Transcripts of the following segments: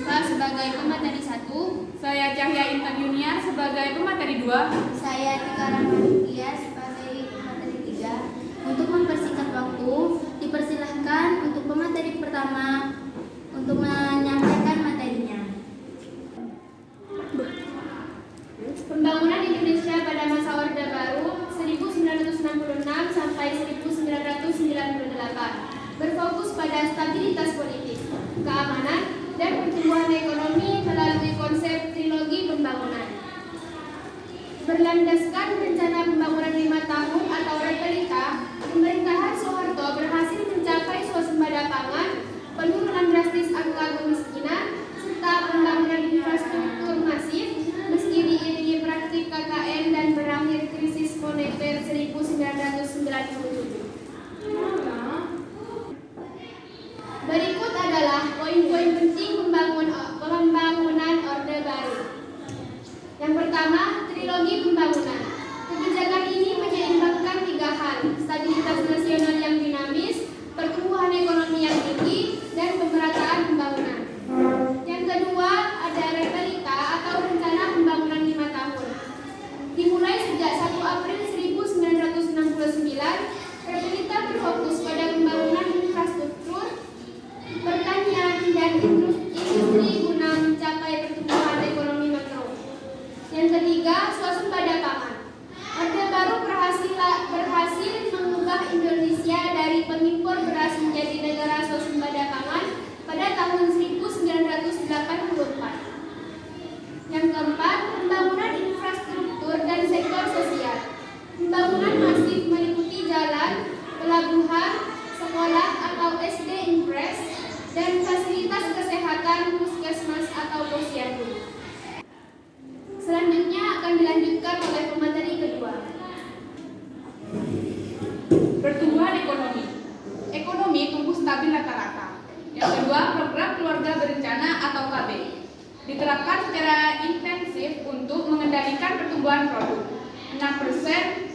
Siva sebagai pemateri 1. Saya Cahya Intan Yuniar sebagai pemateri 2. Saya Tika Rahmanutia sebagai pemateri 3. Untuk mempersingkat waktu, dipersilahkan untuk pemateri pertama untuk menyampaikan materinya. Pembangunan Indonesia pada masa Orde Baru 1966 sampai 1998 berfokus pada stabilitas politik, keamanan, dan pertumbuhan ekonomi melalui konsep trilogi pembangunan. Berlandaskan rencana pembangunan 5 tahun atau REPELITA, pemerintahan Soeharto berhasil mencapai swasembada pangan, penurunan drastis angka kemiskinan, serta pembangunan infrastruktur masif meski diiringi praktik KKN dan berakhir krisis moneter 1997. Berikut adalah poin-poin penting pembangunan Orde Baru. Yang pertama, trilogi pembangunan. Kebijakan ini menyeimbangkan 3 hal: stabilitas nasional yang dinamis, pertumbuhan ekonomi yang tinggi, dan pemerataan pembangunan. Yang kedua, ada REPELITA atau rencana pembangunan 5 tahun. Dimulai sejak 1 April 1969, REPELITA berfokus pada pembangunan infrastruktur, pertanian, dan industri guna mencapai pertumbuhan ekonomi makro. Yang ketiga, swasembada pangan. Orde Baru berhasil mengubah Indonesia dari pengimpor beras menjadi negara swasembada pangan pada tahun 1984. Yang keempat, pembangunan infrastruktur dan sektor sosial. Pembangunan masif meliputi jalan, pelabuhan, sekolah atau SD Impres, dan fasilitas kesehatan puskesmas atau posyandu. Selanjutnya akan dilanjutkan oleh pemateri kedua. Pertumbuhan ekonomi. Ekonomi tumbuh stabil rata-rata. Yang kedua, program keluarga berencana atau KB diterapkan secara intensif untuk mengendalikan pertumbuhan produk 6%.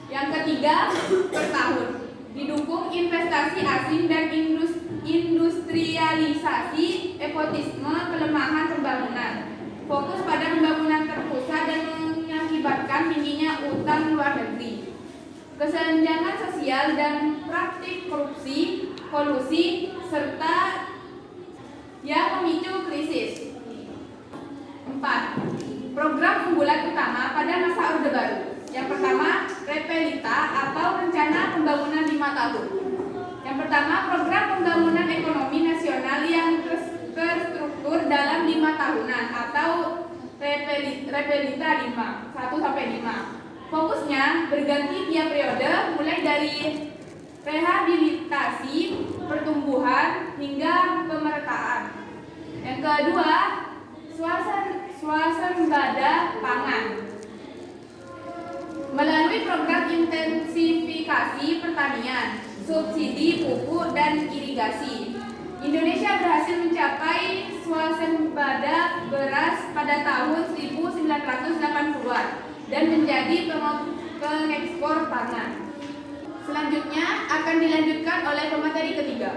Yang ketiga, per tahun didukung investasi asing dan industrialisasi, nepotisme, pelemahan pembangunan, fokus pada pembangunan terpusat dan mengakibatkan tingginya utang luar negeri, kesenjangan sosial dan praktik korupsi, kolusi, serta yang memicu krisis. 4. Program unggulan utama pada masa Orde Baru. Yang pertama, REPELITA atau rencana pembangunan 5 tahun. Yang pertama, program pembangunan ekonomi nasional yang terstruktur dalam 5 tahunan atau REPELITA 1-5. Fokusnya berganti tiap periode mulai dari rehabilitasi, pertumbuhan, hingga pemerataan. Yang kedua, swasembada pangan. Melalui program intensifikasi pertanian, subsidi pupuk dan irigasi, Indonesia berhasil mencapai swasembada beras pada tahun 1980-an dan menjadi pengekspor pangan. Selanjutnya akan dilanjutkan oleh pemateri ketiga.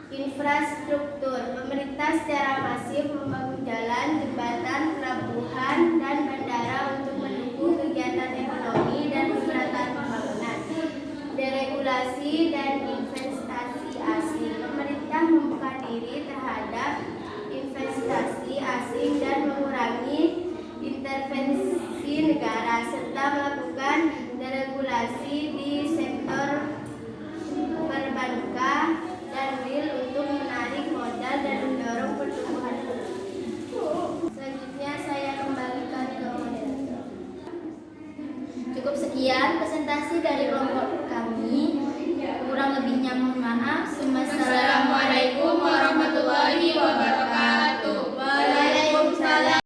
Infrastruktur. Pemerintah secara masif membangun jalan, jembatan, pelabuhan, dan bandara untuk mendukung kegiatan ekonomi dan pemerataan pembangunan. Deregulasi dan